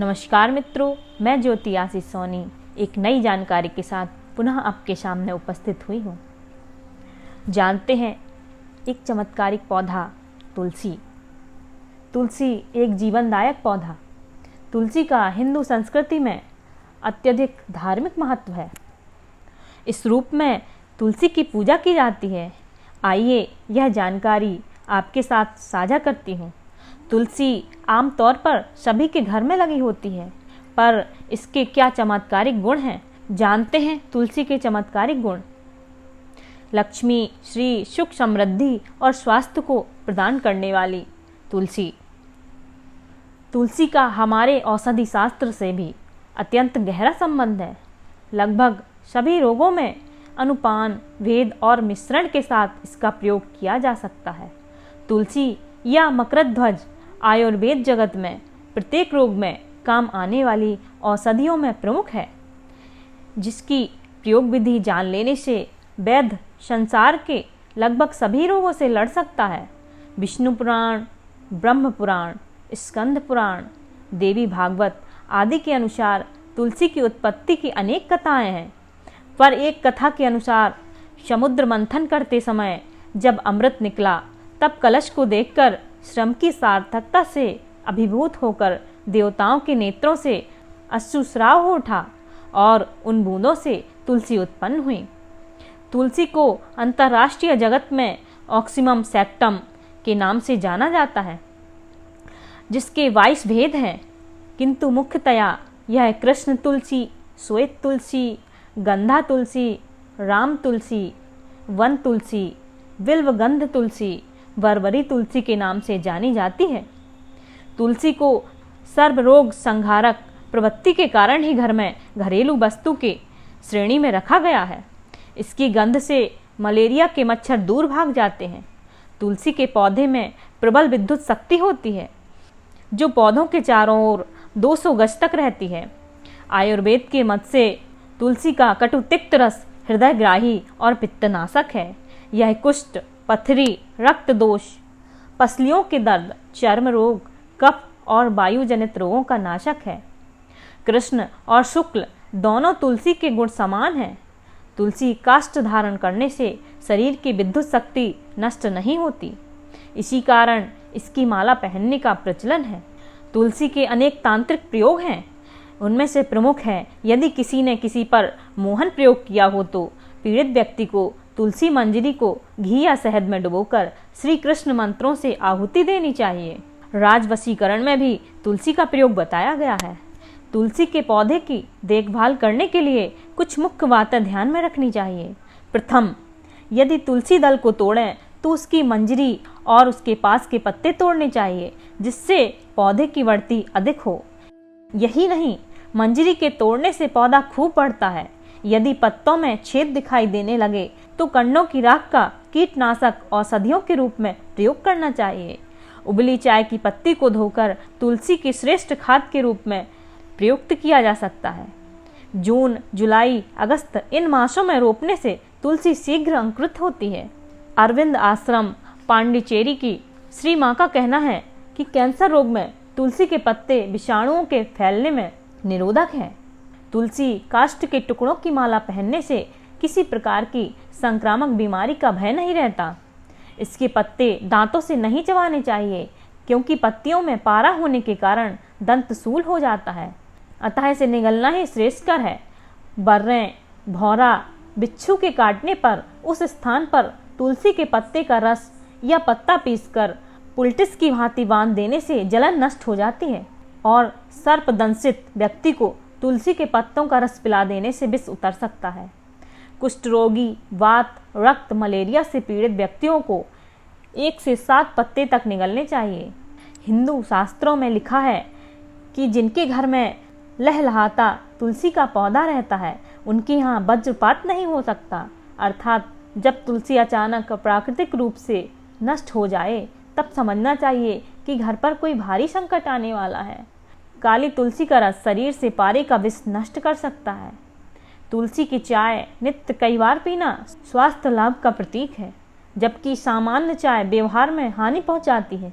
नमस्कार मित्रों, मैं ज्योति आशीष सोनी एक नई जानकारी के साथ पुनः आपके सामने उपस्थित हुई हूँ। जानते हैं एक चमत्कारिक पौधा तुलसी। तुलसी एक जीवनदायक पौधा। तुलसी का हिंदू संस्कृति में अत्यधिक धार्मिक महत्व है। इस रूप में तुलसी की पूजा की जाती है। आइए यह जानकारी आपके साथ साझा करती हूँ। तुलसी आमतौर पर सभी के घर में लगी होती है, पर इसके क्या चमत्कारिक गुण हैं, जानते हैं तुलसी के चमत्कारिक गुण। लक्ष्मी, श्री, सुख, समृद्धि और स्वास्थ्य को प्रदान करने वाली तुलसी। तुलसी का हमारे औषधि शास्त्र से भी अत्यंत गहरा संबंध है। लगभग सभी रोगों में अनुपान, भेद और मिश्रण के साथ इसका प्रयोग किया जा सकता है। तुलसी या मकरध्वज आयुर्वेद जगत में प्रत्येक रोग में काम आने वाली औषधियों में प्रमुख है, जिसकी प्रयोग विधि जान लेने से वैद्य संसार के लगभग सभी रोगों से लड़ सकता है। विष्णु पुराण, ब्रह्म पुराण, स्कंद पुराण, देवी भागवत आदि के अनुसार तुलसी की उत्पत्ति की अनेक कथाएं हैं, पर एक कथा के अनुसार समुद्र मंथन करते समय जब अमृत निकला, तब कलश को देखकर श्रम की सार्थकता से अभिभूत होकर देवताओं के नेत्रों से अश्रुस्राव हो उठा और उन बूंदों से तुलसी उत्पन्न हुई। तुलसी को अंतर्राष्ट्रीय जगत में ऑक्सिमम सैक्टम के नाम से जाना जाता है, जिसके 22 भेद हैं, किंतु मुख्यतया यह कृष्ण तुलसी, श्वेत तुलसी, गंधा तुलसी, राम तुलसी, वन तुलसी, बिल्वगंध तुलसी, बरबरी तुलसी के नाम से जानी जाती है। तुलसी को सर्वरोग संहारक प्रवृत्ति के कारण ही घर में घरेलू वस्तु के श्रेणी में रखा गया है। इसकी गंध से मलेरिया के मच्छर दूर भाग जाते हैं। तुलसी के पौधे में प्रबल विद्युत शक्ति होती है, जो पौधों के चारों ओर 200 गज तक रहती है। आयुर्वेद के मत से तुलसी का कटु तिक्त रस हृदयग्राही और पित्तनाशक है। यह कुष्ठ, पथरी, रक्त दोष, पसलियों के दर्द, चर्म रोग, कफ और वायु जनित रोगों का नाशक है। कृष्ण और शुक्ल दोनों तुलसी के गुण समान हैं। तुलसी काष्ठ धारण करने से शरीर की विद्युत शक्ति नष्ट नहीं होती। इसी कारण इसकी माला पहनने का प्रचलन है। तुलसी के अनेक तांत्रिक प्रयोग हैं। उनमें से प्रमुख है, यदि किसी ने किसी पर मोहन प्रयोग किया हो तो पीड़ित व्यक्ति को तुलसी मंजरी को घी या शहद में डुबोकर श्री कृष्ण मंत्रों से आहुति देनी चाहिए। राजवशीकरण में भी तुलसी का प्रयोग बताया गया है। तुलसी के पौधे की देखभाल करने के लिए कुछ मुख्य बातें ध्यान में रखनी चाहिए। प्रथम, यदि तुलसी दल को तोड़ें तो उसकी मंजरी और उसके पास के पत्ते तोड़ने चाहिए, जिससे पौधे की बढ़ती अधिक हो। यही नहीं, मंजरी के तोड़ने से पौधा खूब बढ़ता है। यदि पत्तों में छेद दिखाई देने लगे तो कंडों की राख का कीटनाशक औषधियों के रूप में प्रयोग करना चाहिए। उबली चाय की पत्ती को धोकर तुलसी की श्रेष्ठ खाद के रूप में प्रयुक्त किया जा सकता है। जून, जुलाई, अगस्त इन मासों में रोपने से तुलसी शीघ्र अंकुरित होती है। अरविंद आश्रम, पांडिचेरी की श्री माँ का कहना है कि कैंसर रोग में तुलसी के पत्ते विषाणुओं के फैलने में निरोधक हैं। तुलसी काष्ठ के टुकड़ों की माला पहनने से किसी प्रकार की संक्रामक बीमारी का भय नहीं रहता। इसके पत्ते दांतों से नहीं चबाने चाहिए, क्योंकि पत्तियों में पारा होने के कारण दंतशूल हो जाता है, अतः इसे निगलना ही श्रेष्ठकर है। बर्रें, भौरा, बिच्छू के काटने पर उस स्थान पर तुलसी के पत्ते का रस या पत्ता पीसकर पुलटिस की भांति बांध देने से जलन नष्ट हो जाती है, और सर्पदंशित व्यक्ति को तुलसी के पत्तों का रस पिला देने से विष उतर सकता है। कुष्ठ रोगी, वात, रक्त, मलेरिया से पीड़ित व्यक्तियों को 1 से 7 पत्ते तक निगलने चाहिए। हिंदू शास्त्रों में लिखा है कि जिनके घर में लहलहाता तुलसी का पौधा रहता है, उनके यहाँ वज्रपात नहीं हो सकता। अर्थात जब तुलसी अचानक प्राकृतिक रूप से नष्ट हो जाए, तब समझना चाहिए कि घर पर कोई भारी संकट आने वाला है। काली तुलसी का रस शरीर से पारे का विष नष्ट कर सकता है। तुलसी की चाय नित्य कई बार पीना स्वास्थ्य लाभ का प्रतीक है, जबकि सामान्य चाय व्यवहार में हानि पहुंचाती है।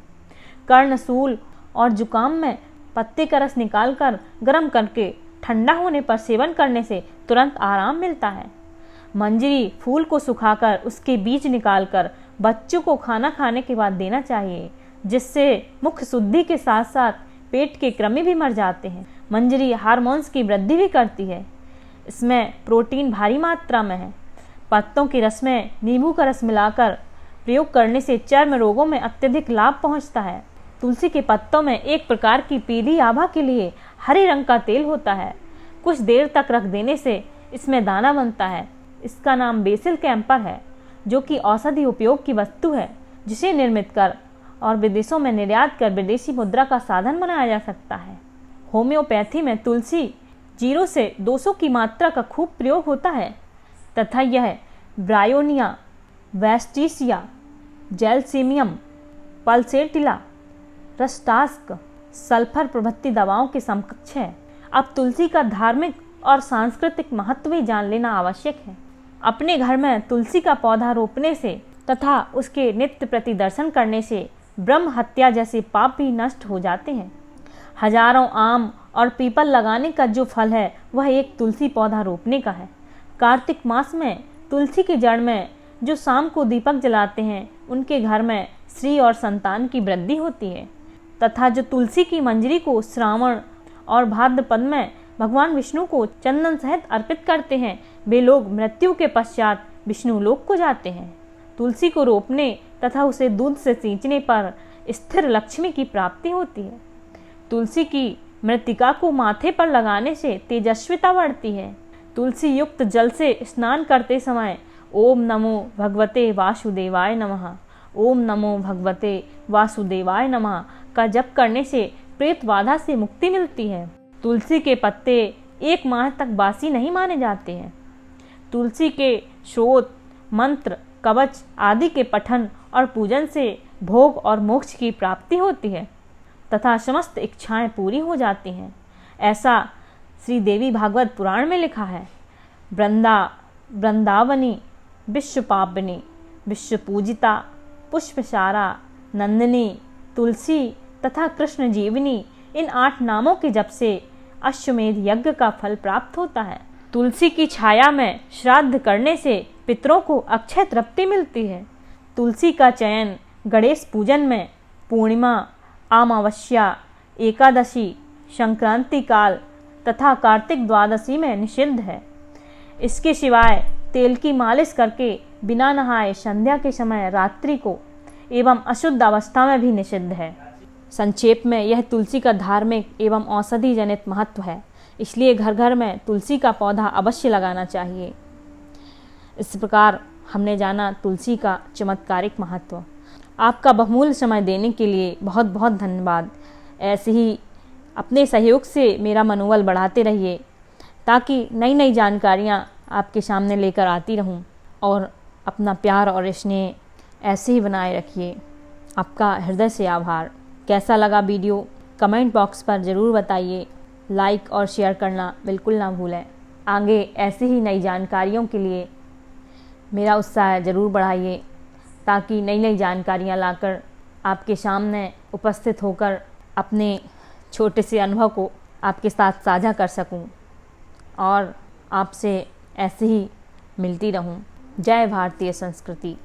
कर्णशूल और जुकाम में पत्ते का रस निकालकर गर्म करके ठंडा होने पर सेवन करने से तुरंत आराम मिलता है। मंजरी फूल को सुखाकर उसके बीज निकालकर बच्चों को खाना खाने के बाद देना चाहिए, जिससे मुख शुद्धि के साथ साथ पेट के कृमि भी मर जाते हैं। मंजरी हार्मोन्स की वृद्धि भी करती है। इसमें प्रोटीन भारी मात्रा में है। पत्तों के रस में नींबू का रस मिलाकर प्रयोग करने से चर्म रोगों में अत्यधिक लाभ पहुंचता है। तुलसी के पत्तों में एक प्रकार की पीली आभा के लिए हरे रंग का तेल होता है। कुछ देर तक रख देने से इसमें दाना बनता है। इसका नाम बेसिल कैम्पर है, जो कि औषधि उपयोग की वस्तु है, जिसे निर्मित कर और विदेशों में निर्यात कर विदेशी मुद्रा का साधन बनाया जा सकता है। होम्योपैथी में तुलसी 0 से 200 की मात्रा का खूब प्रयोग होता है तथा यह ब्रायोनिया, वेस्टिसिया, जेलसीमियम, पल्सेटिला, रस्टास्क, सल्फर प्रभृति दवाओं के समकक्ष है। अब तुलसी का धार्मिक और सांस्कृतिक महत्व भी जान लेना आवश्यक है। अपने घर में तुलसी का पौधा रोपने से तथा उसके नित्य प्रति दर्शन करने से ब्रह्म हत्या जैसे पाप भी नष्ट हो जाते हैं। हजारों आम और पीपल लगाने का जो फल है वह एक तुलसी पौधा रोपने का है। कार्तिक मास में तुलसी की जड़ में जो शाम को दीपक जलाते हैं उनके घर में श्री और संतान की वृद्धि होती है तथा जो तुलसी की मंजरी को श्रावण और भाद्रपद में भगवान विष्णु को चंदन सहित अर्पित करते हैं वे लोग मृत्यु के पश्चात विष्णु लोक को जाते हैं। तुलसी को रोपने तथा उसे दूध से सींचने पर स्थिर लक्ष्मी की प्राप्ति होती है। तुलसी की मृतिका को माथे पर लगाने से तेजस्विता बढ़ती है। तुलसी युक्त जल से स्नान करते समय ओम नमो भगवते वासुदेवाय नमः, ओम नमो भगवते वासुदेवाय नमः का जप करने से प्रेत बाधा से मुक्ति मिलती है। तुलसी के पत्ते 1 माह तक बासी नहीं माने जाते हैं। तुलसी के श्रोत, मंत्र, कवच आदि के पठन और पूजन से भोग और मोक्ष की प्राप्ति होती है तथा समस्त इच्छाएं पूरी हो जाती हैं। ऐसा श्री देवी भागवत पुराण में लिखा है। वृंदावनी, विश्वपावनी, विश्वपूजिता, पुष्पसारा, नंदिनी, तुलसी तथा कृष्ण जीवनी, इन 8 नामों के जप से अश्वमेध यज्ञ का फल प्राप्त होता है। तुलसी की छाया में श्राद्ध करने से पितरों को अक्षय तृप्ति मिलती है। तुलसी का चयन गणेश पूजन में पूर्णिमा, अमावस्या, एकादशी, संक्रांति काल तथा कार्तिक द्वादशी में निषिद्ध है। इसके सिवाय तेल की मालिश करके बिना नहाए संध्या के समय रात्रि को एवं अशुद्ध अवस्था में भी निषिद्ध है। संक्षेप में यह तुलसी का धार्मिक एवं औषधि जनित महत्व है, इसलिए घर घर में तुलसी का पौधा अवश्य लगाना चाहिए। इस प्रकार हमने जाना तुलसी का चमत्कारिक महत्व। आपका बहुमूल्य समय देने के लिए बहुत बहुत धन्यवाद। ऐसे ही अपने सहयोग से मेरा मनोबल बढ़ाते रहिए ताकि नई नई जानकारियाँ आपके सामने लेकर आती रहूं और अपना प्यार और स्नेह ऐसे ही बनाए रखिए। आपका हृदय से आभार। कैसा लगा वीडियो कमेंट बॉक्स पर ज़रूर बताइए। लाइक और शेयर करना बिल्कुल ना भूलें। आगे ऐसे ही नई जानकारियों के लिए मेरा उत्साह ज़रूर बढ़ाइए ताकि नई नई जानकारियाँ लाकर आपके सामने उपस्थित होकर अपने छोटे से अनुभव को आपके साथ साझा कर सकूं और आपसे ऐसे ही मिलती रहूं। जय भारतीय संस्कृति।